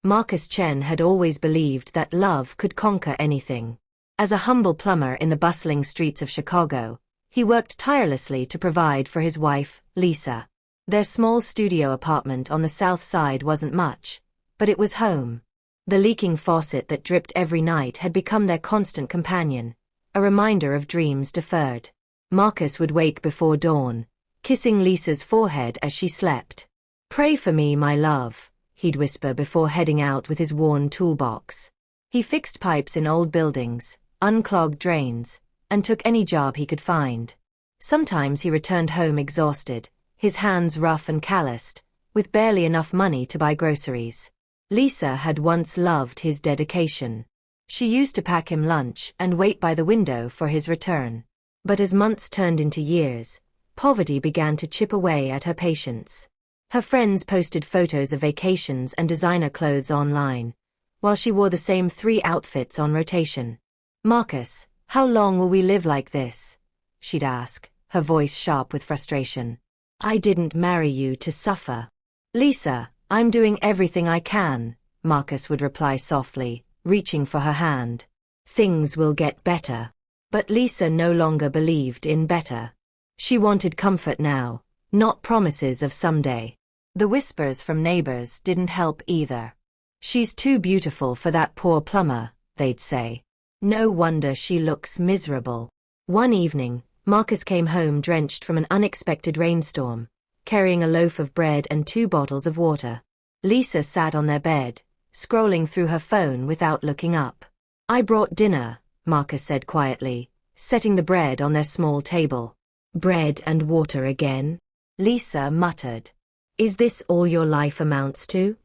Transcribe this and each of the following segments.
Marcus Chen had always believed that love could conquer anything. As a humble plumber in the bustling streets of Chicago, he worked tirelessly to provide for his wife, Lisa. Their small studio apartment on the South Side wasn't much, but it was home. The leaking faucet that dripped every night had become their constant companion, a reminder of dreams deferred. Marcus would wake before dawn, kissing Lisa's forehead as she slept. "Pray for me, my love," he'd whisper before heading out with his worn toolbox. He fixed pipes in old buildings, unclogged drains, and took any job he could find. Sometimes he returned home exhausted, his hands rough and calloused, with barely enough money to buy groceries. Lisa had once loved his dedication. She used to pack him lunch and wait by the window for his return. But as months turned into years, poverty began to chip away at her patience. Her friends posted photos of vacations and designer clothes online, while she wore the same 3 outfits on rotation. "Marcus, how long will we live like this?" she'd ask, her voice sharp with frustration. "I didn't marry you to suffer." "Lisa, I'm doing everything I can," Marcus would reply softly, reaching for her hand. "Things will get better." But Lisa no longer believed in better. She wanted comfort now, not promises of someday. The whispers from neighbors didn't help either. "She's too beautiful for that poor plumber," they'd say. "No wonder she looks miserable." One evening, Marcus came home drenched from an unexpected rainstorm, carrying a loaf of bread and 2 bottles of water. Lisa sat on their bed, scrolling through her phone without looking up. "I brought dinner," Marcus said quietly, setting the bread on their small table. "Bread and water again?" Lisa muttered. "Is this all your life amounts to?"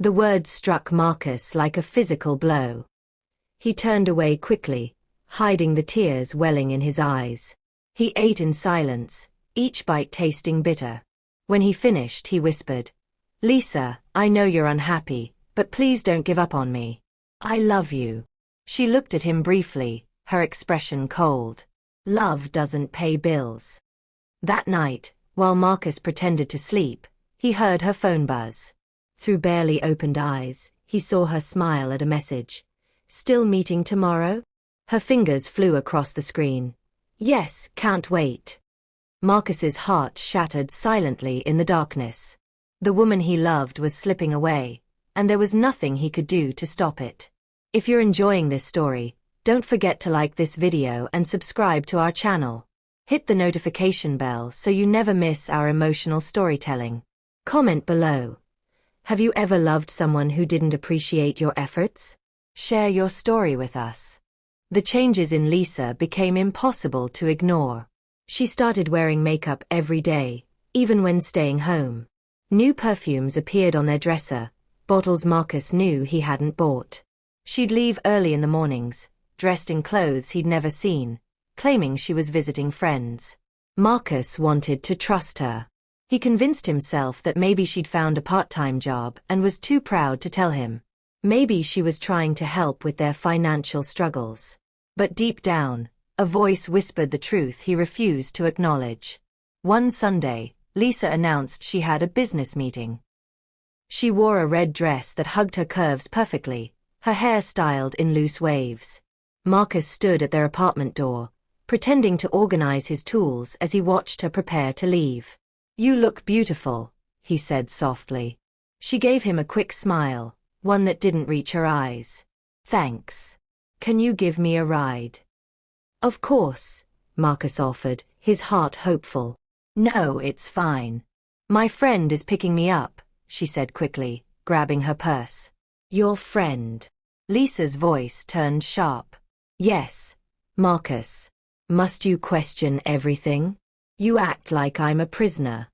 The words struck Marcus like a physical blow. He turned away quickly, hiding the tears welling in his eyes. He ate in silence, each bite tasting bitter. When he finished, he whispered, "Lisa, I know you're unhappy, but please don't give up on me. I love you." She looked at him briefly, her expression cold. "Love doesn't pay bills." That night, while Marcus pretended to sleep, he heard her phone buzz. Through barely opened eyes, he saw her smile at a message. "Still meeting tomorrow?" Her fingers flew across the screen. "Yes, can't wait." Marcus's heart shattered silently in the darkness. The woman he loved was slipping away, and there was nothing he could do to stop it. If you're enjoying this story, don't forget to like this video and subscribe to our channel. Hit the notification bell so you never miss our emotional storytelling. Comment below. Have you ever loved someone who didn't appreciate your efforts? Share your story with us. The changes in Lisa became impossible to ignore. She started wearing makeup every day, even when staying home. New perfumes appeared on their dresser, bottles Marcus knew he hadn't bought. She'd leave early in the mornings, dressed in clothes he'd never seen, claiming she was visiting friends. Marcus wanted to trust her. He convinced himself that maybe she'd found a part-time job and was too proud to tell him. Maybe she was trying to help with their financial struggles. But deep down, a voice whispered the truth he refused to acknowledge. One Sunday, Lisa announced she had a business meeting. She wore a red dress that hugged her curves perfectly, her hair styled in loose waves. Marcus stood at their apartment door, pretending to organize his tools as he watched her prepare to leave. "You look beautiful," he said softly. She gave him a quick smile, one that didn't reach her eyes. "Thanks. Can you give me a ride?" "Of course," Marcus offered, his heart hopeful. "No, it's fine. My friend is picking me up," she said quickly, grabbing her purse. "Your friend?" Lisa's voice turned sharp. "Yes, Marcus. Must you question everything? You act like I'm a prisoner."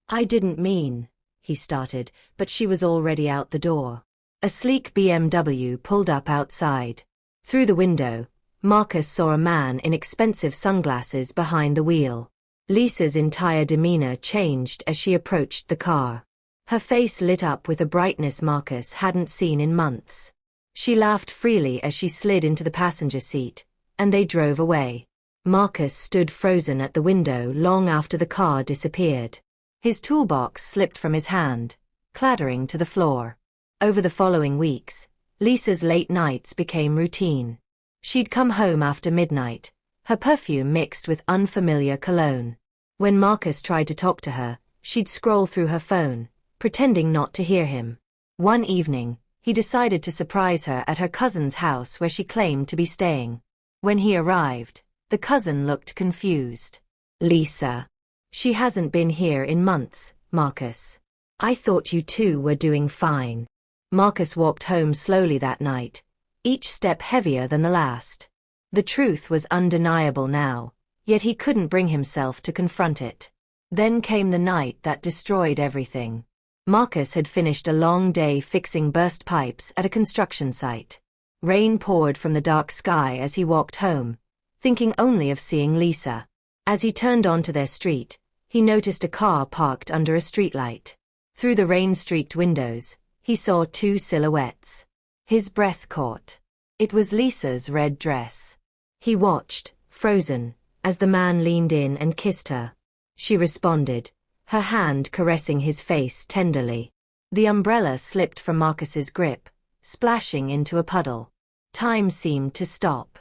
"I didn't mean," he started, but she was already out the door. A sleek BMW pulled up outside. Through the window, Marcus saw a man in expensive sunglasses behind the wheel. Lisa's entire demeanor changed as she approached the car. Her face lit up with a brightness Marcus hadn't seen in months. She laughed freely as she slid into the passenger seat, and they drove away. Marcus stood frozen at the window long after the car disappeared. His toolbox slipped from his hand, clattering to the floor. Over the following weeks, Lisa's late nights became routine. She'd come home after midnight, her perfume mixed with unfamiliar cologne. When Marcus tried to talk to her, she'd scroll through her phone, pretending not to hear him. One evening, he decided to surprise her at her cousin's house where she claimed to be staying. When he arrived, the cousin looked confused. "Lisa. She hasn't been here in months, Marcus. I thought you two were doing fine." Marcus walked home slowly that night, each step heavier than the last. The truth was undeniable now, yet he couldn't bring himself to confront it. Then came the night that destroyed everything. Marcus had finished a long day fixing burst pipes at a construction site. Rain poured from the dark sky as he walked home, thinking only of seeing Lisa. As he turned onto their street, he noticed a car parked under a streetlight. Through the rain-streaked windows, he saw two silhouettes. His breath caught. It was Lisa's red dress. He watched, frozen, as the man leaned in and kissed her. She responded, her hand caressing his face tenderly. The umbrella slipped from Marcus's grip, splashing into a puddle. Time seemed to stop.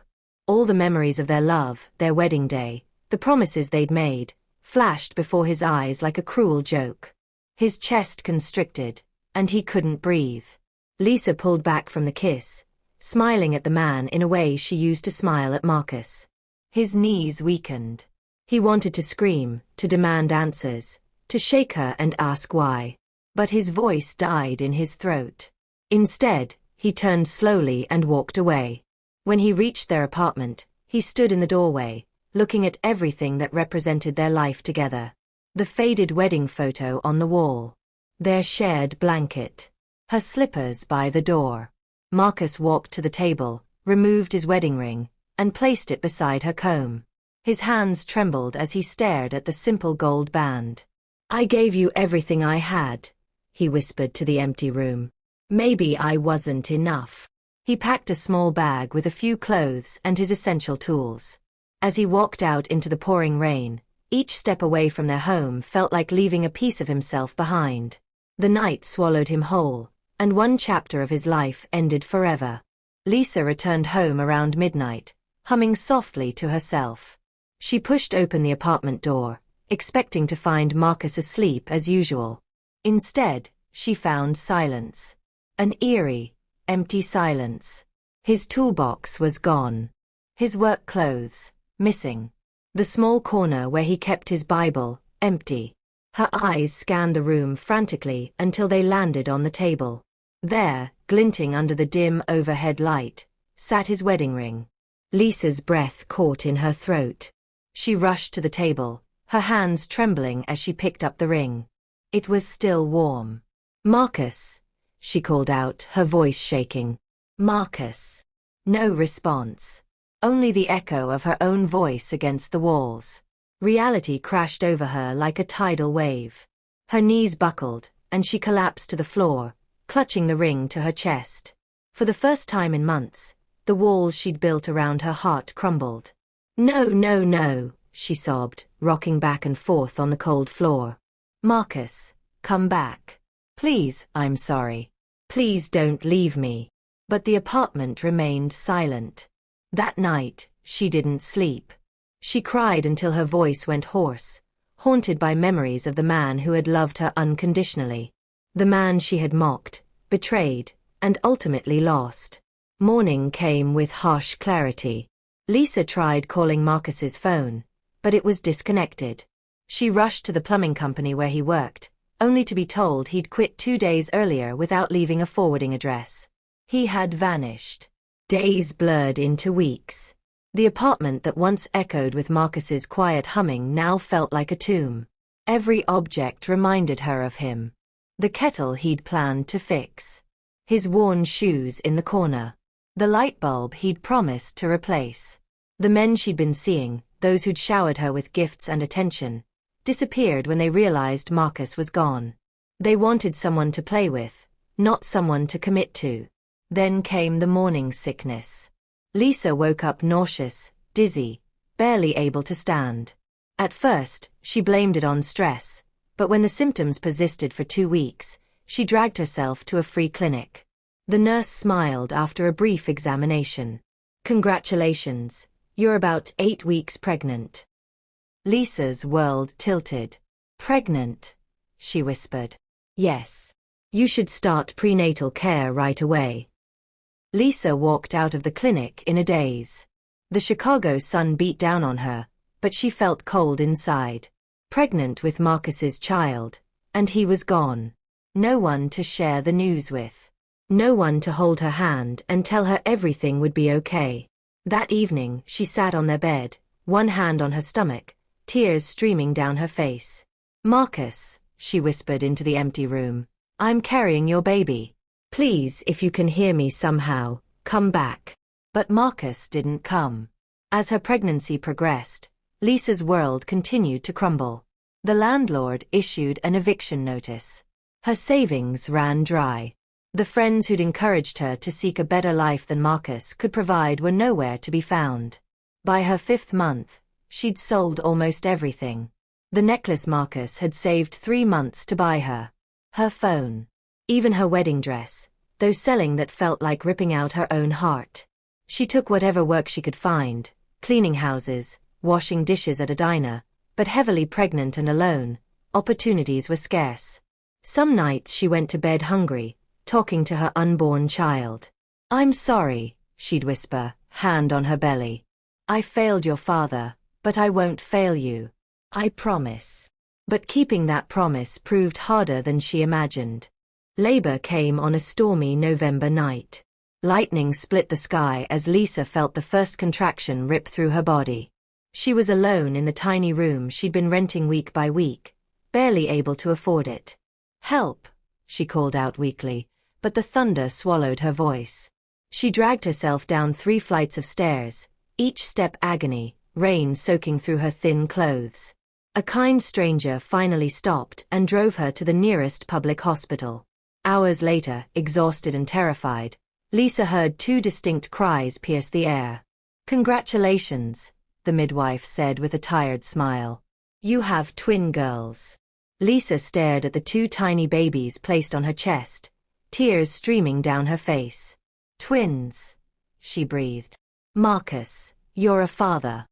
All the memories of their love, their wedding day, the promises they'd made, flashed before his eyes like a cruel joke. His chest constricted, and he couldn't breathe. Lisa pulled back from the kiss, smiling at the man in a way she used to smile at Marcus. His knees weakened. He wanted to scream, to demand answers, to shake her and ask why. But his voice died in his throat. Instead, he turned slowly and walked away. When he reached their apartment, he stood in the doorway, looking at everything that represented their life together. The faded wedding photo on the wall. Their shared blanket. Her slippers by the door. Marcus walked to the table, removed his wedding ring, and placed it beside her comb. His hands trembled as he stared at the simple gold band. "I gave you everything I had," he whispered to the empty room. "Maybe I wasn't enough." He packed a small bag with a few clothes and his essential tools. As he walked out into the pouring rain, each step away from their home felt like leaving a piece of himself behind. The night swallowed him whole, and one chapter of his life ended forever. Lisa returned home around midnight, humming softly to herself. She pushed open the apartment door, expecting to find Marcus asleep as usual. Instead, she found silence. An eerie, empty silence. His toolbox was gone. His work clothes, missing. The small corner where he kept his Bible, empty. Her eyes scanned the room frantically until they landed on the table. There, glinting under the dim overhead light, sat his wedding ring. Lisa's breath caught in her throat. She rushed to the table, her hands trembling as she picked up the ring. It was still warm. "Marcus," she called out, her voice shaking. "Marcus." No response. Only the echo of her own voice against the walls. Reality crashed over her like a tidal wave. Her knees buckled, and she collapsed to the floor, clutching the ring to her chest. For the first time in months, the walls she'd built around her heart crumbled. "No, no, no," she sobbed, rocking back and forth on the cold floor. "Marcus, come back. Please, I'm sorry. Please don't leave me." But the apartment remained silent. That night, she didn't sleep. She cried until her voice went hoarse, haunted by memories of the man who had loved her unconditionally. The man she had mocked, betrayed, and ultimately lost. Morning came with harsh clarity. Lisa tried calling Marcus's phone, but it was disconnected. She rushed to the plumbing company where he worked, only to be told he'd quit 2 days earlier without leaving a forwarding address. He had vanished. Days blurred into weeks. The apartment that once echoed with Marcus's quiet humming now felt like a tomb. Every object reminded her of him. The kettle he'd planned to fix. His worn shoes in the corner. The light bulb he'd promised to replace. The men she'd been seeing, those who'd showered her with gifts and attention, disappeared when they realized Marcus was gone. They wanted someone to play with, not someone to commit to. Then came the morning sickness. Lisa woke up nauseous, dizzy, barely able to stand. At first, she blamed it on stress, but when the symptoms persisted for 2 weeks, She dragged herself to a free clinic. The nurse smiled after a brief examination. "Congratulations, you're about 8 weeks pregnant." Lisa's world tilted. "Pregnant?" she whispered. "Yes. You should start prenatal care right away." Lisa walked out of the clinic in a daze. The Chicago sun beat down on her, but she felt cold inside. Pregnant with Marcus's child, and he was gone. No one to share the news with. No one to hold her hand and tell her everything would be okay. That evening, she sat on their bed, one hand on her stomach, tears streaming down her face. "Marcus," she whispered into the empty room, "I'm carrying your baby. Please, if you can hear me somehow, come back." But Marcus didn't come. As her pregnancy progressed, Lisa's world continued to crumble. The landlord issued an eviction notice. Her savings ran dry. The friends who'd encouraged her to seek a better life than Marcus could provide were nowhere to be found. By her 5th month, she'd sold almost everything. The necklace Marcus had saved 3 months to buy her. Her phone. Even her wedding dress, though selling that felt like ripping out her own heart. She took whatever work she could find, cleaning houses, washing dishes at a diner, but heavily pregnant and alone, opportunities were scarce. Some nights she went to bed hungry, talking to her unborn child. "I'm sorry," she'd whisper, hand on her belly. "I failed your father, but I won't fail you. I promise." But keeping that promise proved harder than she imagined. Labor came on a stormy November night. Lightning split the sky as Lisa felt the first contraction rip through her body. She was alone in the tiny room she'd been renting week by week, barely able to afford it. "Help," she called out weakly, but the thunder swallowed her voice. She dragged herself down 3 flights of stairs, each step agony, rain soaking through her thin clothes. A kind stranger finally stopped and drove her to the nearest public hospital. Hours later, exhausted and terrified, Lisa heard 2 distinct cries pierce the air. "Congratulations," the midwife said with a tired smile. "You have twin girls." Lisa stared at the 2 tiny babies placed on her chest, tears streaming down her face. "Twins," she breathed. "Marcus, you're a father."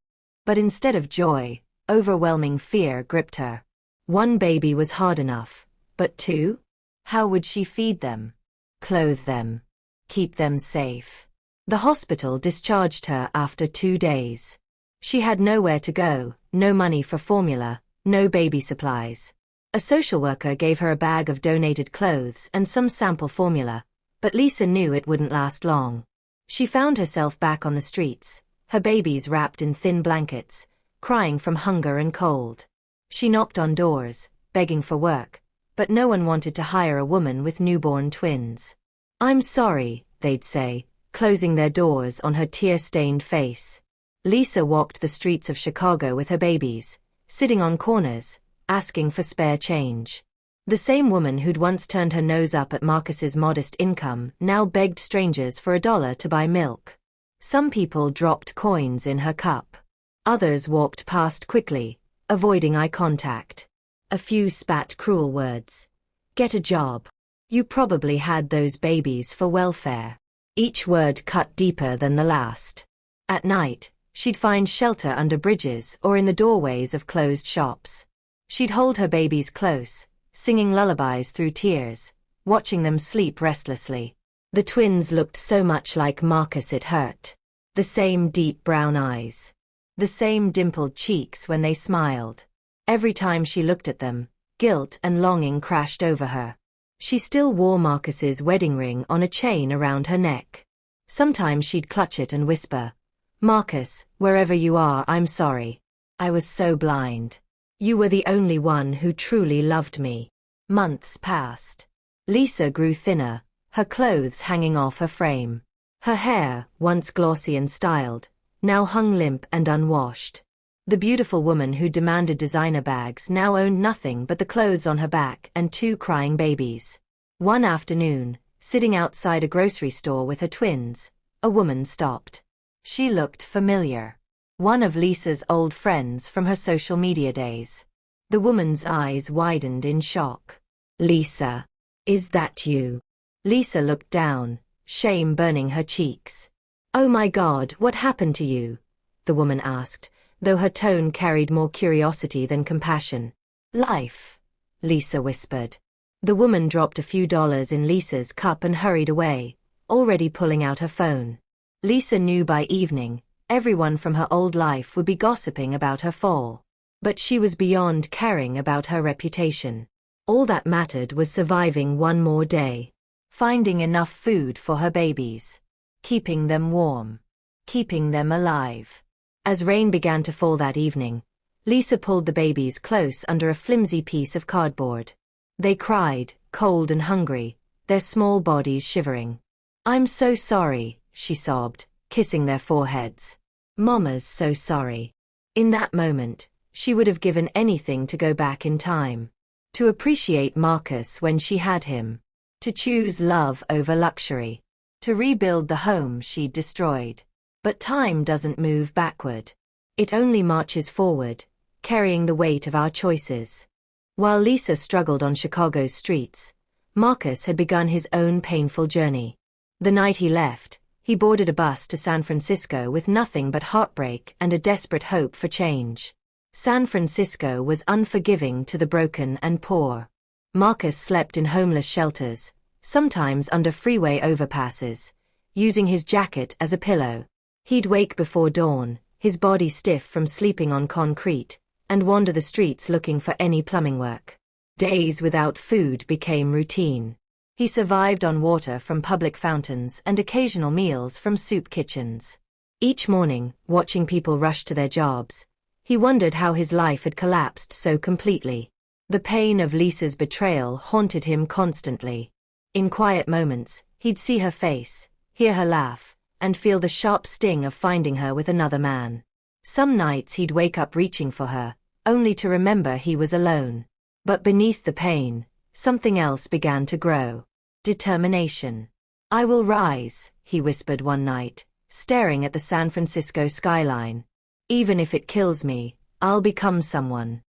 But instead of joy, overwhelming fear gripped her. 1 baby was hard enough, but 2? How would she feed them? Clothe them? Keep them safe? The hospital discharged her after 2 days. She had nowhere to go, no money for formula, no baby supplies. A social worker gave her a bag of donated clothes and some sample formula, but Lisa knew it wouldn't last long. She found herself back on the streets, her babies wrapped in thin blankets, crying from hunger and cold. She knocked on doors, begging for work, but no one wanted to hire a woman with newborn twins. "I'm sorry," they'd say, closing their doors on her tear-stained face. Lisa walked the streets of Chicago with her babies, sitting on corners, asking for spare change. The same woman who'd once turned her nose up at Marcus's modest income now begged strangers for $1 to buy milk. Some people dropped coins in her cup. Others walked past quickly, avoiding eye contact. A few spat cruel words. "Get a job. You probably had those babies for welfare." Each word cut deeper than the last. At night, she'd find shelter under bridges or in the doorways of closed shops. She'd hold her babies close, singing lullabies through tears, watching them sleep restlessly. The twins looked so much like Marcus it hurt. The same deep brown eyes. The same dimpled cheeks when they smiled. Every time she looked at them, guilt and longing crashed over her. She still wore Marcus's wedding ring on a chain around her neck. Sometimes she'd clutch it and whisper, "Marcus, wherever you are, I'm sorry. I was so blind. You were the only one who truly loved me." Months passed. Lisa grew thinner, her clothes hanging off her frame. Her hair, once glossy and styled, now hung limp and unwashed. The beautiful woman who demanded designer bags now owned nothing but the clothes on her back and 2 crying babies. One afternoon, sitting outside a grocery store with her twins, a woman stopped. She looked familiar. One of Lisa's old friends from her social media days. The woman's eyes widened in shock. "Lisa, Is that you? Lisa looked down, shame burning her cheeks. Oh my God, what happened to you? The woman asked, though her tone carried more curiosity than compassion. Life, Lisa whispered. The woman dropped a few dollars in Lisa's cup and hurried away, already pulling out her phone. Lisa knew by evening, everyone from her old life would be gossiping about her fall. But she was beyond caring about her reputation. All that mattered was surviving one more day. Finding enough food for her babies. Keeping them warm. Keeping them alive. As rain began to fall that evening, Lisa pulled the babies close under a flimsy piece of cardboard. They cried, cold and hungry, their small bodies shivering. I'm so sorry, she sobbed, kissing their foreheads. Mama's so sorry. In that moment, she would have given anything to go back in time. To appreciate Marcus when she had him. To choose love over luxury. To rebuild the home she'd destroyed. But time doesn't move backward. It only marches forward, carrying the weight of our choices. While Lisa struggled on Chicago's streets, Marcus had begun his own painful journey. The night he left, he boarded a bus to San Francisco with nothing but heartbreak and a desperate hope for change. San Francisco was unforgiving to the broken and poor. Marcus slept in homeless shelters, sometimes under freeway overpasses, using his jacket as a pillow. He'd wake before dawn, his body stiff from sleeping on concrete, and wander the streets looking for any plumbing work. Days without food became routine. He survived on water from public fountains and occasional meals from soup kitchens. Each morning, watching people rush to their jobs, he wondered how his life had collapsed so completely. The pain of Lisa's betrayal haunted him constantly. In quiet moments, he'd see her face, hear her laugh, and feel the sharp sting of finding her with another man. Some nights he'd wake up reaching for her, only to remember he was alone. But beneath the pain, something else began to grow. Determination. I will rise, he whispered one night, staring at the San Francisco skyline. Even if it kills me, I'll become someone.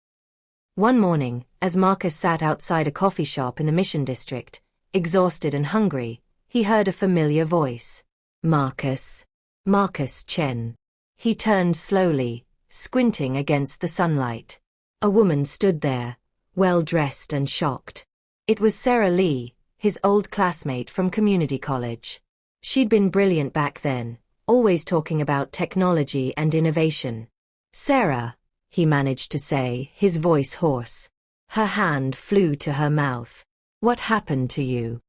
One morning, as Marcus sat outside a coffee shop in the Mission District, exhausted and hungry, he heard a familiar voice. Marcus. Marcus Chen. He turned slowly, squinting against the sunlight. A woman stood there, well-dressed and shocked. It was Sarah Lee, his old classmate from community college. She'd been brilliant back then, always talking about technology and innovation. Sarah, he managed to say, his voice hoarse. Her hand flew to her mouth. What happened to you?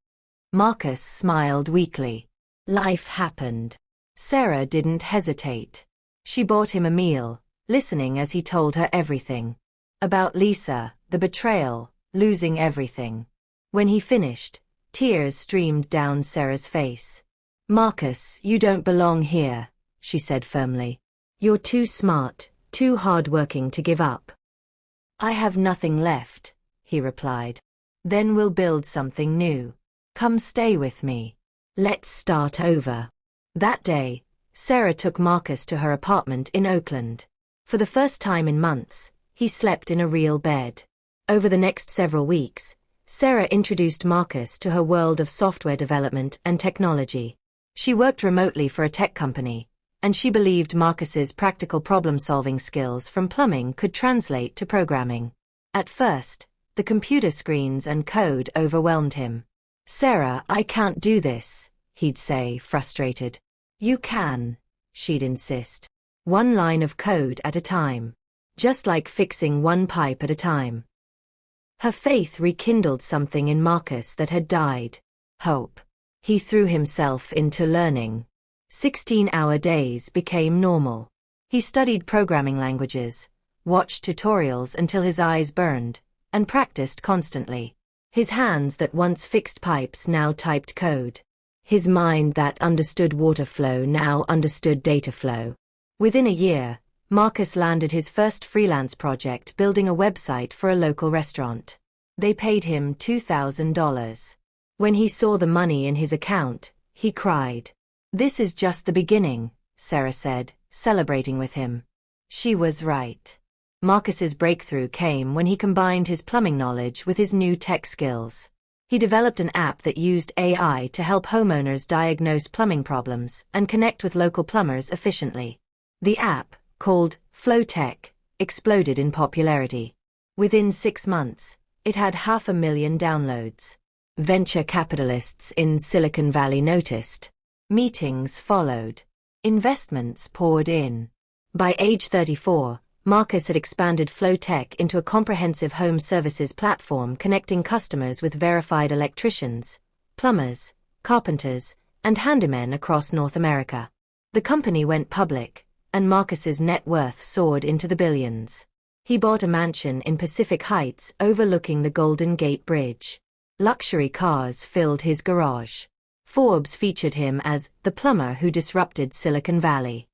Marcus smiled weakly. Life happened. Sarah didn't hesitate. She bought him a meal, listening as he told her everything. About Lisa, the betrayal, losing everything. When he finished, tears streamed down Sarah's face. Marcus, you don't belong here, she said firmly. You're too smart, too hard-working to give up. I have nothing left, he replied. Then we'll build something new. Come stay with me. Let's start over. That day, Sarah took Marcus to her apartment in Oakland. For the first time in months, he slept in a real bed. Over the next several weeks, Sarah introduced Marcus to her world of software development and technology. She worked remotely for a tech company, and she believed Marcus's practical problem-solving skills from plumbing could translate to programming. At first, the computer screens and code overwhelmed him. Sarah, I can't do this, he'd say, frustrated. You can, she'd insist. One line of code at a time. Just like fixing one pipe at a time. Her faith rekindled something in Marcus that had died. Hope. He threw himself into learning. 16-hour days became normal. He studied programming languages, watched tutorials until his eyes burned, and practiced constantly. His hands that once fixed pipes now typed code. His mind that understood water flow now understood data flow. Within a year, Marcus landed his first freelance project building a website for a local restaurant. They paid him $2,000. When he saw the money in his account, he cried. This is just the beginning, Sarah said, celebrating with him. She was right. Marcus's breakthrough came when he combined his plumbing knowledge with his new tech skills. He developed an app that used AI to help homeowners diagnose plumbing problems and connect with local plumbers efficiently. The app, called Flowtech, exploded in popularity. Within 6 months, it had 500,000 downloads. Venture capitalists in Silicon Valley noticed. Meetings followed. Investments poured in. By age 34, Marcus had expanded Flowtech into a comprehensive home services platform connecting customers with verified electricians, plumbers, carpenters, and handymen across North America. The company went public, and Marcus's net worth soared into the billions. He bought a mansion in Pacific Heights overlooking the Golden Gate Bridge. Luxury cars filled his garage. Forbes featured him as the plumber who disrupted Silicon Valley.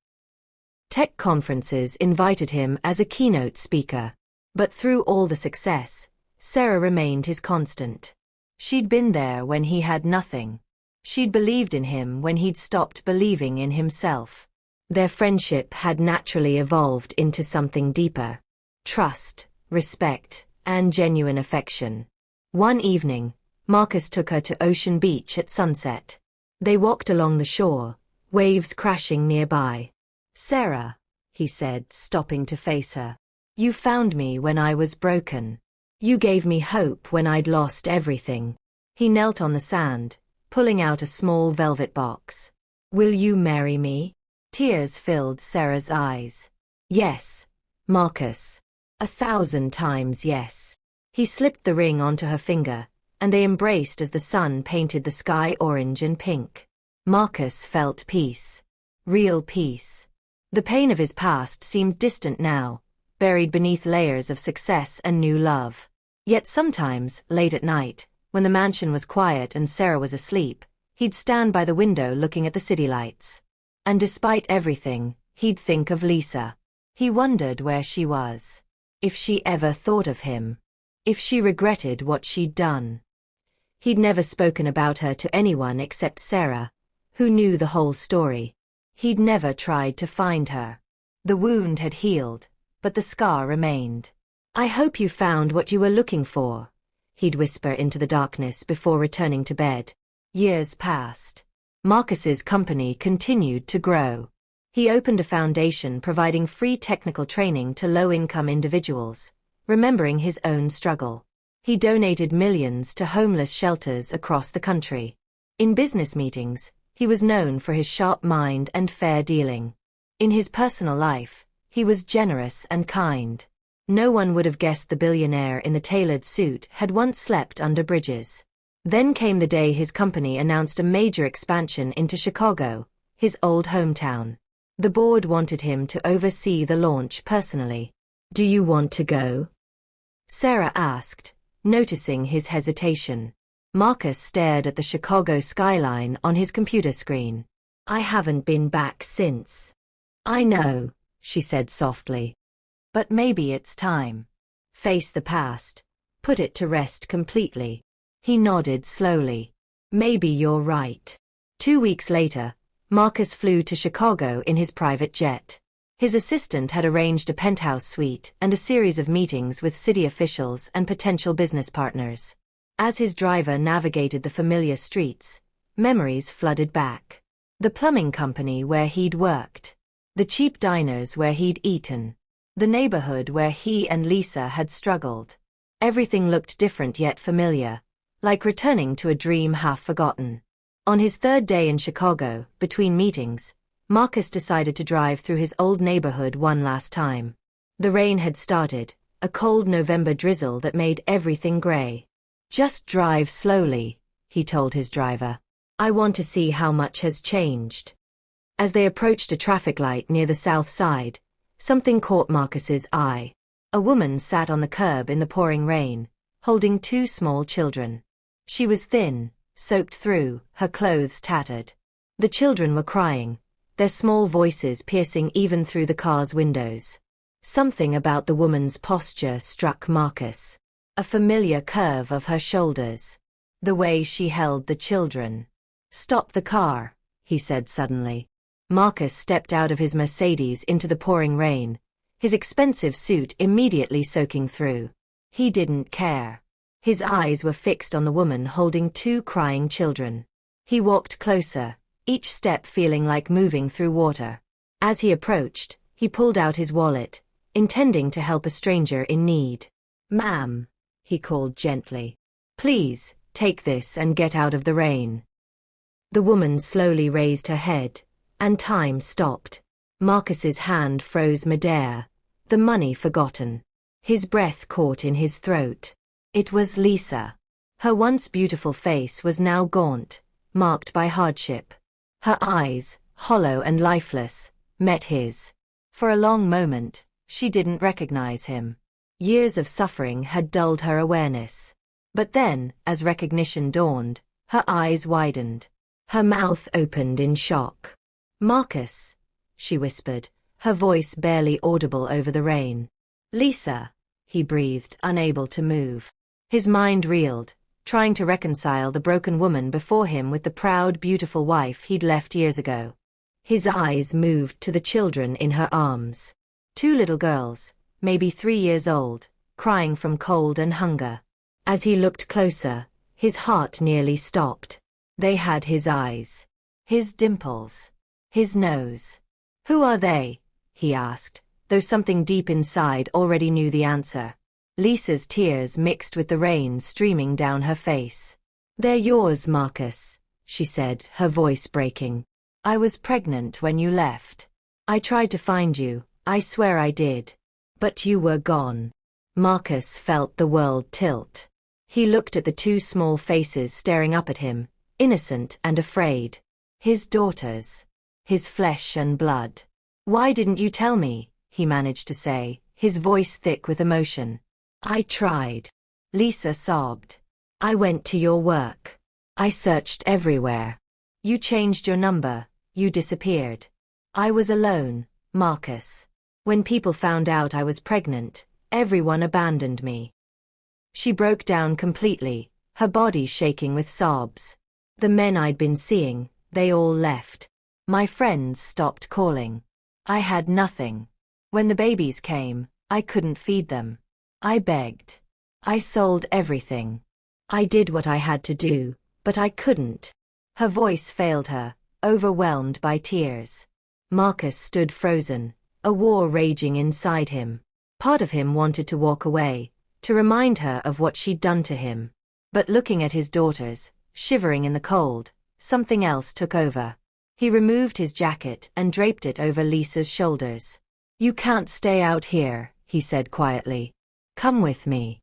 Tech conferences invited him as a keynote speaker. But through all the success, Sarah remained his constant. She'd been there when he had nothing. She'd believed in him when he'd stopped believing in himself. Their friendship had naturally evolved into something deeper. Trust, respect, and genuine affection. One evening, Marcus took her to Ocean Beach at sunset. They walked along the shore, waves crashing nearby. "Sarah," he said, stopping to face her. "You found me when I was broken. You gave me hope when I'd lost everything." He knelt on the sand, pulling out a small velvet box. "Will you marry me?" Tears filled Sarah's eyes. "Yes, Marcus. 1,000 times yes." He slipped the ring onto her finger, and they embraced as the sun painted the sky orange and pink. Marcus felt peace. Real peace. The pain of his past seemed distant now, buried beneath layers of success and new love. Yet sometimes, late at night, when the mansion was quiet and Sarah was asleep, he'd stand by the window looking at the city lights. And despite everything, he'd think of Lisa. He wondered where she was. If she ever thought of him. If she regretted what she'd done. He'd never spoken about her to anyone except Sarah, who knew the whole story. He'd never tried to find her. The wound had healed, but the scar remained. "I hope you found what you were looking for," he'd whisper into the darkness before returning to bed. Years passed. Marcus's company continued to grow. He opened a foundation providing free technical training to low-income individuals, remembering his own struggle. He donated millions to homeless shelters across the country. In business meetings, he was known for his sharp mind and fair dealing. In his personal life, he was generous and kind. No one would have guessed the billionaire in the tailored suit had once slept under bridges. Then came the day his company announced a major expansion into Chicago, his old hometown. The board wanted him to oversee the launch personally. "Do you want to go?" Sarah asked, noticing his hesitation. Marcus stared at the Chicago skyline on his computer screen. "I haven't been back since." "I know," she said softly. "But maybe it's time. Face the past. Put it to rest completely." He nodded slowly. "Maybe you're right." 2 weeks later, Marcus flew to Chicago in his private jet. His assistant had arranged a penthouse suite and a series of meetings with city officials and potential business partners. As his driver navigated the familiar streets, memories flooded back. The plumbing company where he'd worked. The cheap diners where he'd eaten. The neighborhood where he and Lisa had struggled. Everything looked different yet familiar, like returning to a dream half forgotten. On his 3rd day in Chicago, between meetings, Marcus decided to drive through his old neighborhood one last time. The rain had started, a cold November drizzle that made everything gray. "Just drive slowly," he told his driver. "I want to see how much has changed." As they approached a traffic light near the south side, something caught Marcus's eye. A woman sat on the curb in the pouring rain, holding 2 small children. She was thin, soaked through, her clothes tattered. The children were crying, their small voices piercing even through the car's windows. Something about the woman's posture struck Marcus. A familiar curve of her shoulders. The way she held the children. "Stop the car," he said suddenly. Marcus stepped out of his Mercedes into the pouring rain, his expensive suit immediately soaking through. He didn't care. His eyes were fixed on the woman holding two crying children. He walked closer, each step feeling like moving through water. As he approached, he pulled out his wallet, intending to help a stranger in need. "Ma'am," he called gently. "Please, take this and get out of the rain." The woman slowly raised her head, and time stopped. Marcus's hand froze midair, the money forgotten. His breath caught in his throat. It was Lisa. Her once beautiful face was now gaunt, marked by hardship. Her eyes, hollow and lifeless, met his. For a long moment, she didn't recognize him. Years of suffering had dulled her awareness. But then, as recognition dawned, her eyes widened. Her mouth opened in shock. "Marcus," she whispered, her voice barely audible over the rain. "Lisa," he breathed, unable to move. His mind reeled, trying to reconcile the broken woman before him with the proud, beautiful wife he'd left years ago. His eyes moved to the children in her arms. Two little girls, maybe 3 years old, crying from cold and hunger. As he looked closer, his heart nearly stopped. They had his eyes, his dimples, his nose. "Who are they?" he asked, though something deep inside already knew the answer. Lisa's tears mixed with the rain streaming down her face. "They're yours, Marcus," she said, her voice breaking. "I was pregnant when you left. I tried to find you, I swear I did. But you were gone." Marcus felt the world tilt. He looked at the two small faces staring up at him, innocent and afraid. His daughters. His flesh and blood. "Why didn't you tell me?" he managed to say, his voice thick with emotion. "I tried," Lisa sobbed. "I went to your work. I searched everywhere. You changed your number, you disappeared. I was alone, Marcus. When people found out I was pregnant, everyone abandoned me." She broke down completely, her body shaking with sobs. "The men I'd been seeing, they all left. My friends stopped calling. I had nothing. When the babies came, I couldn't feed them. I begged. I sold everything. I did what I had to do, but I couldn't." Her voice failed her, overwhelmed by tears. Marcus stood frozen, a war raging inside him. Part of him wanted to walk away, to remind her of what she'd done to him. But looking at his daughters, shivering in the cold, something else took over. He removed his jacket and draped it over Lisa's shoulders. "You can't stay out here," he said quietly. "Come with me."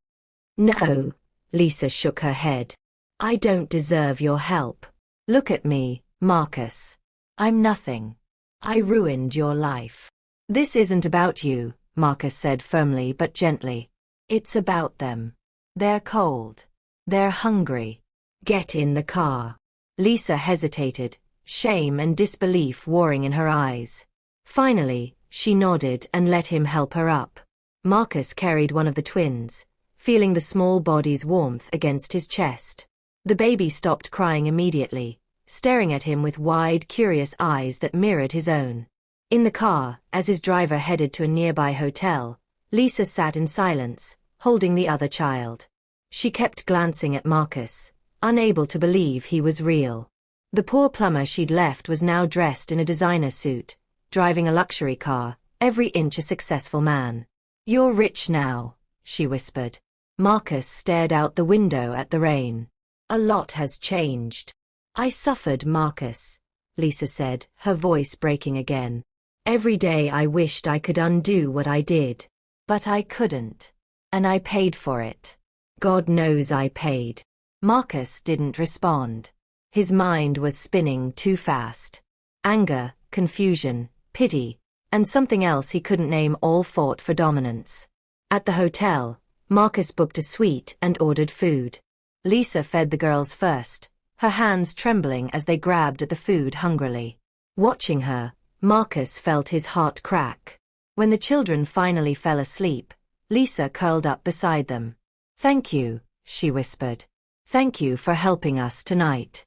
"No," Lisa shook her head. "I don't deserve your help. Look at me, Marcus. I'm nothing. I ruined your life." "This isn't about you," Marcus said firmly but gently. "It's about them. They're cold. They're hungry. Get in the car." Lisa hesitated, shame and disbelief warring in her eyes. Finally, she nodded and let him help her up. Marcus carried one of the twins, feeling the small body's warmth against his chest. The baby stopped crying immediately, staring at him with wide, curious eyes that mirrored his own. In the car, as his driver headed to a nearby hotel, Lisa sat in silence, holding the other child. She kept glancing at Marcus, unable to believe he was real. The poor plumber she'd left was now dressed in a designer suit, driving a luxury car, every inch a successful man. "You're rich now," she whispered. Marcus stared out the window at the rain. "A lot has changed." "I suffered, Marcus," Lisa said, her voice breaking again. "Every day I wished I could undo what I did. But I couldn't. And I paid for it. God knows I paid." Marcus didn't respond. His mind was spinning too fast. Anger, confusion, pity, and something else he couldn't name all fought for dominance. At the hotel, Marcus booked a suite and ordered food. Lisa fed the girls first, her hands trembling as they grabbed at the food hungrily. Watching her, Marcus felt his heart crack. When the children finally fell asleep, Lisa curled up beside them. "Thank you," she whispered. "Thank you for helping us tonight."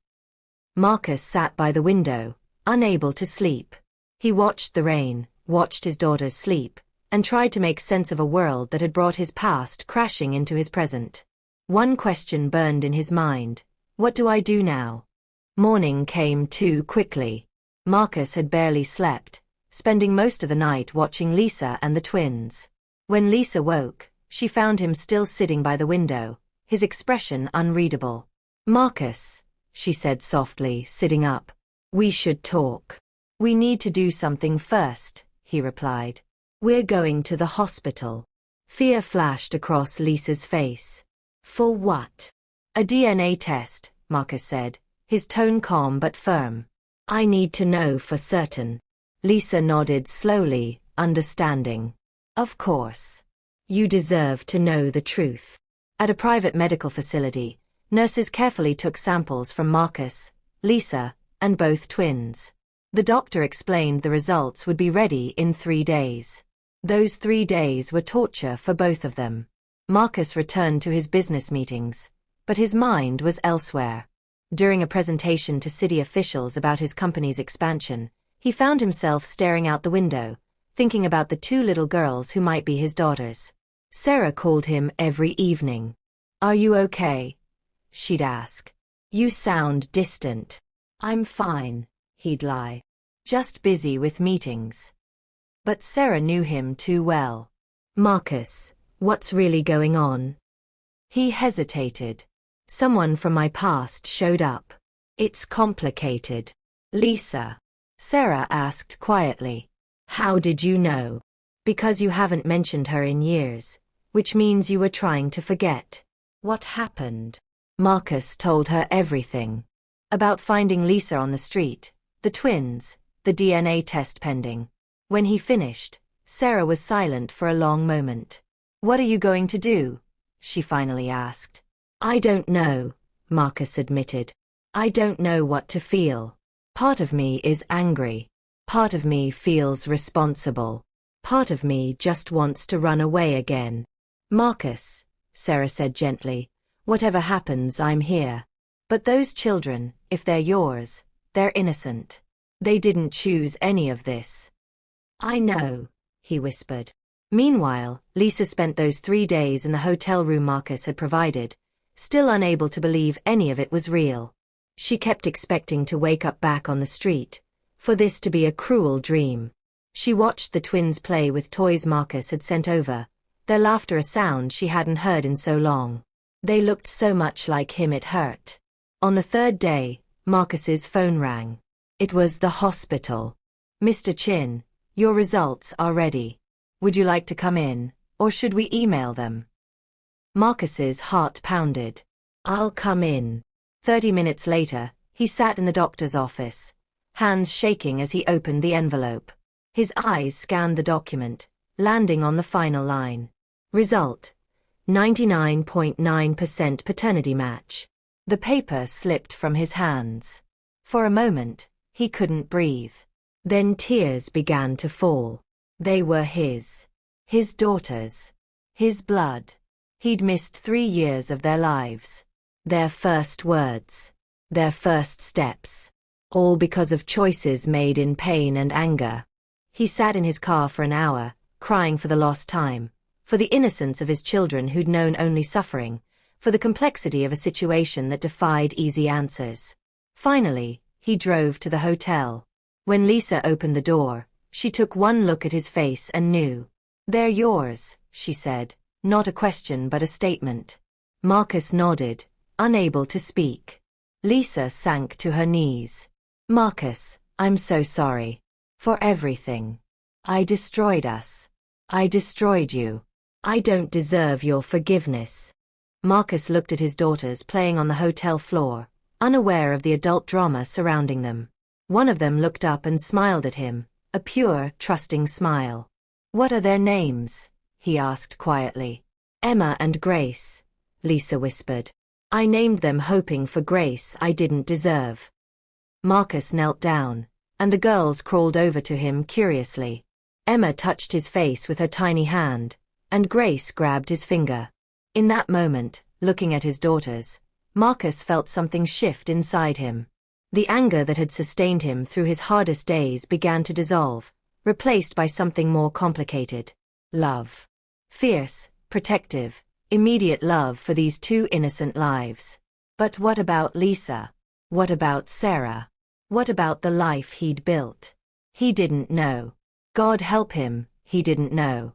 Marcus sat by the window, unable to sleep. He watched the rain, watched his daughters sleep, and tried to make sense of a world that had brought his past crashing into his present. One question burned in his mind. What do I do now? Morning came too quickly. Marcus had barely slept, spending most of the night watching Lisa and the twins. When Lisa woke, she found him still sitting by the window, his expression unreadable. Marcus, she said softly, sitting up. We should talk. We need to do something first, he replied. We're going to the hospital. Fear flashed across Lisa's face. For what? A DNA test, Marcus said, his tone calm but firm. I need to know for certain. Lisa nodded slowly, understanding. Of course. You deserve to know the truth. At a private medical facility, nurses carefully took samples from Marcus, Lisa, and both twins. The doctor explained the results would be ready in 3 days. Those 3 days were torture for both of them. Marcus returned to his business meetings, but his mind was elsewhere. During a presentation to city officials about his company's expansion, he found himself staring out the window, thinking about the 2 little girls who might be his daughters. Sarah called him every evening. Are you okay? She'd ask. You sound distant. I'm fine, he'd lie. Just busy with meetings. But Sarah knew him too well. Marcus, what's really going on? He hesitated. Someone from my past showed up. It's complicated. Lisa. Sarah asked quietly. How did you know? Because you haven't mentioned her in years, which means you were trying to forget. What happened? Marcus told her everything. About finding Lisa on the street, the twins, the DNA test pending. When he finished, Sarah was silent for a long moment. What are you going to do? She finally asked. I don't know, Marcus admitted. I don't know what to feel. Part of me is angry. Part of me feels responsible. Part of me just wants to run away again. Marcus, Sarah said gently, whatever happens, I'm here. But those children, if they're yours, they're innocent. They didn't choose any of this. I know, he whispered. Meanwhile, Lisa spent those 3 days in the hotel room Marcus had provided, still unable to believe any of it was real. She kept expecting to wake up back on the street, for this to be a cruel dream. She watched the twins play with toys Marcus had sent over, their laughter a sound she hadn't heard in so long. They looked so much like him it hurt. On the 3rd day, Marcus's phone rang. It was the hospital. Mr. Chin, your results are ready. Would you like to come in, or should we email them? Marcus's heart pounded. I'll come in. 30 minutes later, he sat in the doctor's office, hands shaking as he opened the envelope. His eyes scanned the document, landing on the final line. Result: 99.9% paternity match. The paper slipped from his hands. For a moment, he couldn't breathe. Then tears began to fall. They were his daughters, his blood. He'd missed 3 years of their lives. Their first words, their first steps. All because of choices made in pain and anger. He sat in his car for an hour, crying for the lost time, for the innocence of his children who'd known only suffering, for the complexity of a situation that defied easy answers. Finally, he drove to the hotel. When Lisa opened the door, she took one look at his face and knew. They're yours, she said, not a question but a statement. Marcus nodded, unable to speak. Lisa sank to her knees. Marcus, I'm so sorry. For everything. I destroyed us. I destroyed you. I don't deserve your forgiveness. Marcus looked at his daughters playing on the hotel floor, unaware of the adult drama surrounding them. One of them looked up and smiled at him, a pure, trusting smile. What are their names? He asked quietly. Emma and Grace, Lisa whispered. I named them hoping for grace I didn't deserve. Marcus knelt down, and the girls crawled over to him curiously. Emma touched his face with her tiny hand, and Grace grabbed his finger. In that moment, looking at his daughters, Marcus felt something shift inside him. The anger that had sustained him through his hardest days began to dissolve, replaced by something more complicated. Love. Fierce, protective, Immediate love for these two innocent lives. But what about Lisa? What about Sarah? What about the life he'd built? He didn't know. God help him, he didn't know.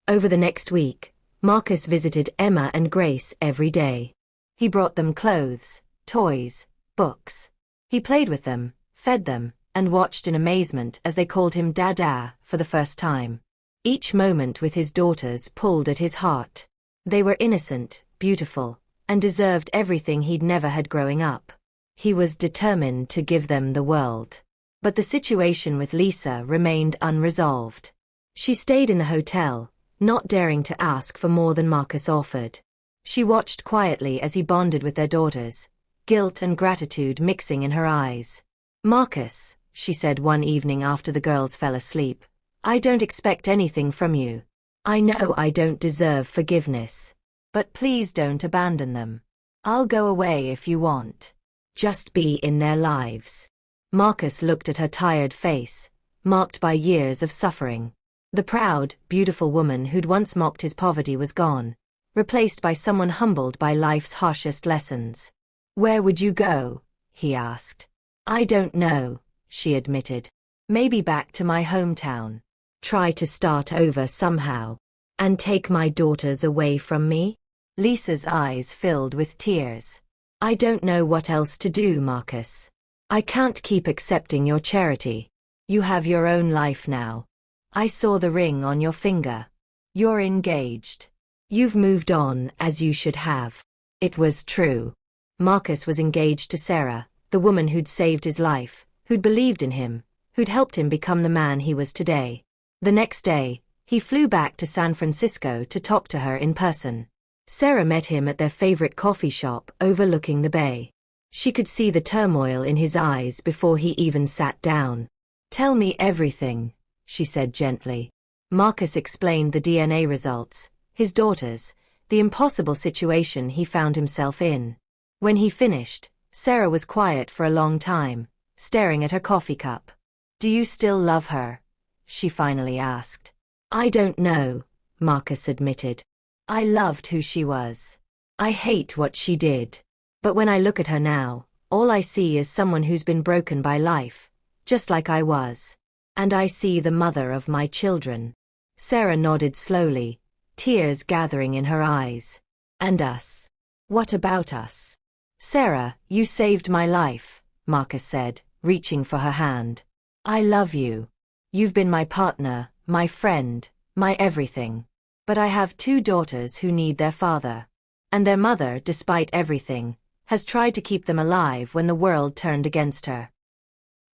Over the next week, Marcus visited Emma and Grace every day. He brought them clothes, toys, books. He played with them, fed them, and watched in amazement as they called him Dada for the first time. Each moment with his daughters pulled at his heart. They were innocent, beautiful, and deserved everything he'd never had growing up. He was determined to give them the world. But the situation with Lisa remained unresolved. She stayed in the hotel, not daring to ask for more than Marcus offered. She watched quietly as he bonded with their daughters, guilt and gratitude mixing in her eyes. "Marcus," she said one evening after the girls fell asleep, "I don't expect anything from you. I know I don't deserve forgiveness. But please don't abandon them. I'll go away if you want. Just be in their lives." Marcus looked at her tired face, marked by years of suffering. The proud, beautiful woman who'd once mocked his poverty was gone, replaced by someone humbled by life's harshest lessons. "Where would you go?" he asked. "I don't know," she admitted. "Maybe back to my hometown. Try to start over somehow. And take my daughters away from me?" Lisa's eyes filled with tears. "I don't know what else to do, Marcus. I can't keep accepting your charity. You have your own life now. I saw the ring on your finger. You're engaged. You've moved on as you should have." It was true. Marcus was engaged to Sarah, the woman who'd saved his life, who'd believed in him, who'd helped him become the man he was today. The next day, he flew back to San Francisco to talk to her in person. Sarah met him at their favorite coffee shop overlooking the bay. She could see the turmoil in his eyes before he even sat down. "Tell me everything," she said gently. Marcus explained the DNA results, his daughters, the impossible situation he found himself in. When he finished, Sarah was quiet for a long time, staring at her coffee cup. "Do you still love her?" she finally asked. "I don't know," Marcus admitted. "I loved who she was. I hate what she did. But when I look at her now, all I see is someone who's been broken by life, just like I was. And I see the mother of my children." Sarah nodded slowly, tears gathering in her eyes. "And us? What about us?" "Sarah, you saved my life," Marcus said, reaching for her hand. "I love you. You've been my partner, my friend, my everything. But I have two daughters who need their father. And their mother, despite everything, has tried to keep them alive when the world turned against her."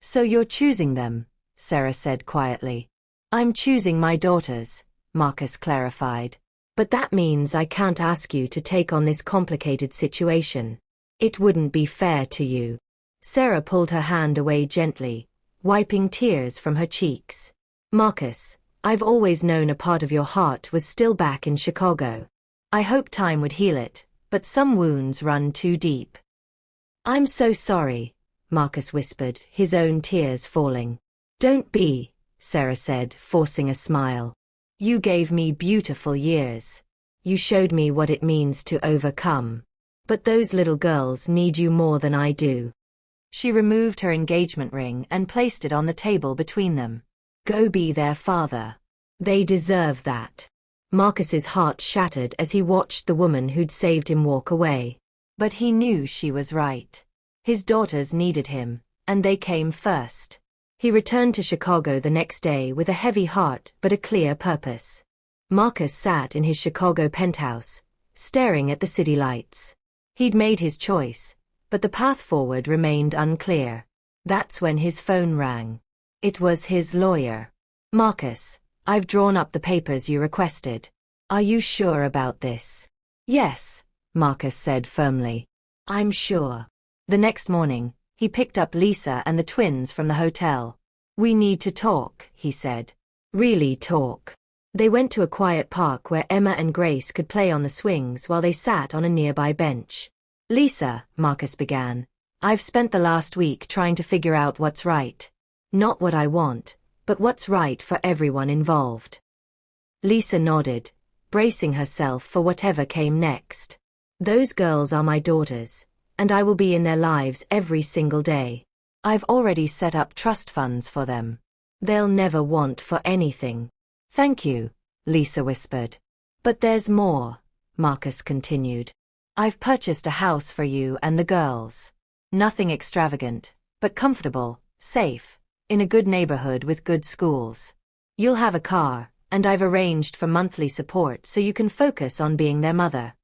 "So you're choosing them," Sarah said quietly. "I'm choosing my daughters," Marcus clarified. "But that means I can't ask you to take on this complicated situation. It wouldn't be fair to you." Sarah pulled her hand away gently, wiping tears from her cheeks. "Marcus, I've always known a part of your heart was still back in Chicago. I hope time would heal it, but some wounds run too deep." "I'm so sorry," Marcus whispered, his own tears falling. "Don't be," Sarah said, forcing a smile. "You gave me beautiful years. You showed me what it means to overcome. But those little girls need you more than I do." She removed her engagement ring and placed it on the table between them. "Go be their father. They deserve that." Marcus's heart shattered as he watched the woman who'd saved him walk away. But he knew she was right. His daughters needed him, and they came first. He returned to Chicago the next day with a heavy heart but a clear purpose. Marcus sat in his Chicago penthouse, staring at the city lights. He'd made his choice, but the path forward remained unclear. That's when his phone rang. It was his lawyer. "Marcus, I've drawn up the papers you requested. Are you sure about this?" "Yes," Marcus said firmly. "I'm sure." The next morning, he picked up Lisa and the twins from the hotel. "We need to talk," he said. "Really talk." They went to a quiet park where Emma and Grace could play on the swings while they sat on a nearby bench. "Lisa," Marcus began, "I've spent the last week trying to figure out what's right. Not what I want, but what's right for everyone involved." Lisa nodded, bracing herself for whatever came next. Those girls are my daughters, and I will be in their lives every single day. I've already set up trust funds for them. They'll never want for anything. Thank you, Lisa whispered. But there's more, Marcus continued. I've purchased a house for you and the girls. Nothing extravagant, but comfortable, safe, in a good neighborhood with good schools. You'll have a car, and I've arranged for monthly support so you can focus on being their mother.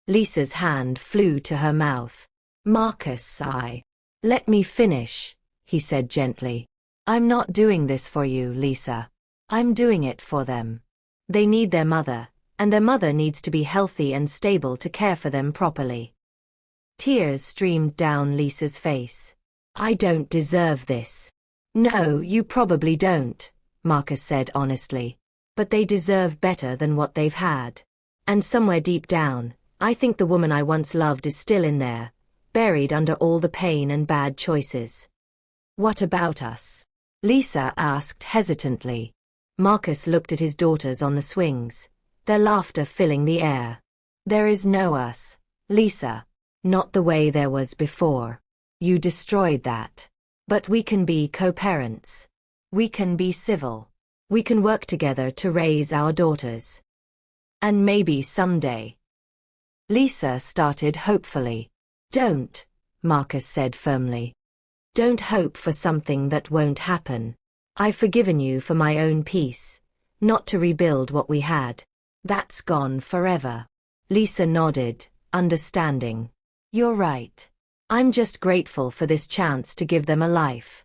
Lisa's hand flew to her mouth. Marcus sighed. Let me finish, he said gently. I'm not doing this for you, Lisa. I'm doing it for them. They need their mother, and their mother needs to be healthy and stable to care for them properly. Tears streamed down Lisa's face. I don't deserve this. No, you probably don't, Marcus said honestly. But they deserve better than what they've had. And somewhere deep down, I think the woman I once loved is still in there, buried under all the pain and bad choices. What about us? Lisa asked hesitantly. Marcus looked at his daughters on the swings, their laughter filling the air. There is no us, Lisa. Not the way there was before. You destroyed that. But we can be co-parents. We can be civil. We can work together to raise our daughters. And maybe someday. Lisa started hopefully. Don't, Marcus said firmly. Don't hope for something that won't happen. I've forgiven you for my own peace, not to rebuild what we had. That's gone forever. Lisa nodded, understanding. You're right. I'm just grateful for this chance to give them a life.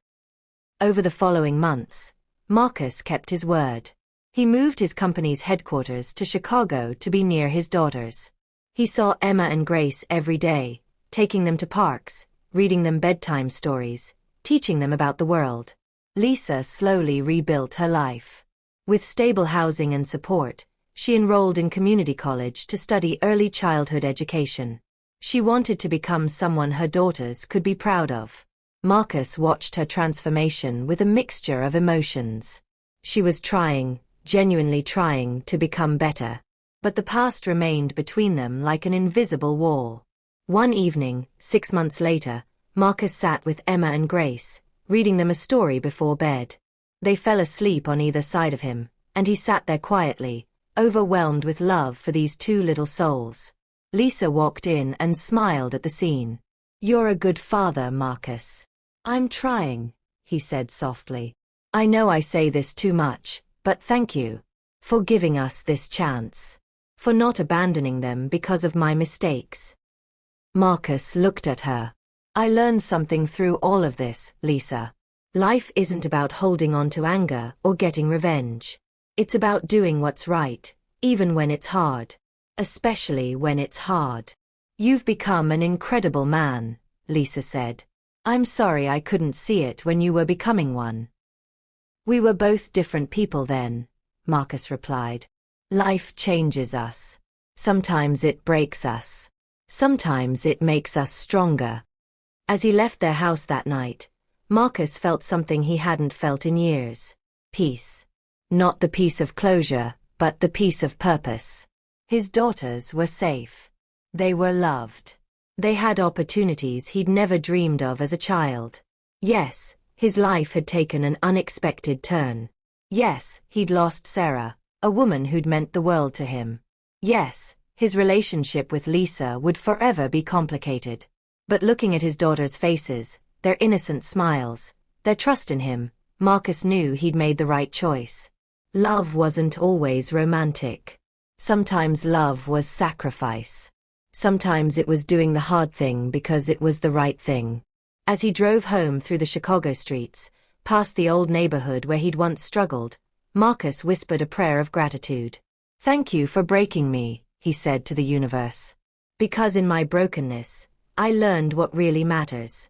Over the following months, Marcus kept his word. He moved his company's headquarters to Chicago to be near his daughters. He saw Emma and Grace every day, taking them to parks, reading them bedtime stories, teaching them about the world. Lisa slowly rebuilt her life. With stable housing and support, she enrolled in community college to study early childhood education. She wanted to become someone her daughters could be proud of. Marcus watched her transformation with a mixture of emotions. She was trying, genuinely trying to become better. But the past remained between them like an invisible wall. One evening, 6 months later, Marcus sat with Emma and Grace, reading them a story before bed. They fell asleep on either side of him, and he sat there quietly, overwhelmed with love for these two little souls. Lisa walked in and smiled at the scene. You're a good father, Marcus. I'm trying, he said softly. I know I say this too much, but thank you for giving us this chance, for not abandoning them because of my mistakes. Marcus looked at her. I learned something through all of this, Lisa. Life isn't about holding on to anger or getting revenge. It's about doing what's right, even when it's hard. Especially when it's hard. You've become an incredible man, Lisa said. I'm sorry I couldn't see it when you were becoming one. We were both different people then, Marcus replied. Life changes us. Sometimes it breaks us. Sometimes it makes us stronger. As he left their house that night, Marcus felt something he hadn't felt in years. Peace. Not the peace of closure, but the peace of purpose. His daughters were safe. They were loved. They had opportunities he'd never dreamed of as a child. Yes, his life had taken an unexpected turn. Yes, he'd lost Sarah, a woman who'd meant the world to him. Yes, his relationship with Lisa would forever be complicated. But looking at his daughters' faces, their innocent smiles, their trust in him, Marcus knew he'd made the right choice. Love wasn't always romantic. Sometimes love was sacrifice. Sometimes it was doing the hard thing because it was the right thing. As he drove home through the Chicago streets, past the old neighborhood where he'd once struggled, Marcus whispered a prayer of gratitude. Thank you for breaking me, he said to the universe. Because in my brokenness, I learned what really matters.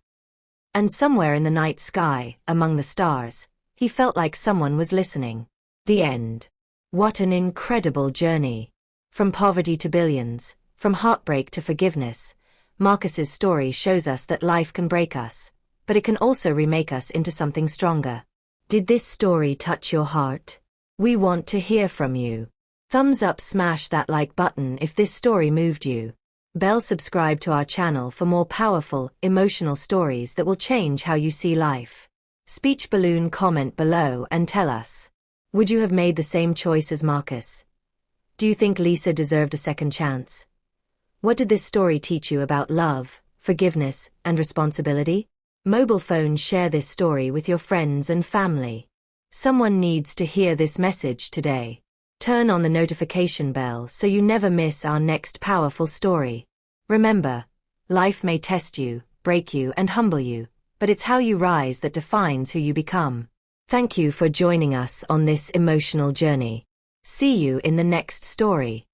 And somewhere in the night sky, among the stars, he felt like someone was listening. The end. What an incredible journey. From poverty to billions, from heartbreak to forgiveness, Marcus's story shows us that life can break us, but it can also remake us into something stronger. Did this story touch your heart? We want to hear from you. Thumbs up, smash that like button if this story moved you. Bell, subscribe to our channel for more powerful, emotional stories that will change how you see life. Speech balloon, comment below and tell us. Would you have made the same choice as Marcus? Do you think Lisa deserved a second chance? What did this story teach you about love, forgiveness, and responsibility? Mobile phones, share this story with your friends and family. Someone needs to hear this message today. Turn on the notification bell so you never miss our next powerful story. Remember, life may test you, break you, and humble you, but it's how you rise that defines who you become. Thank you for joining us on this emotional journey. See you in the next story.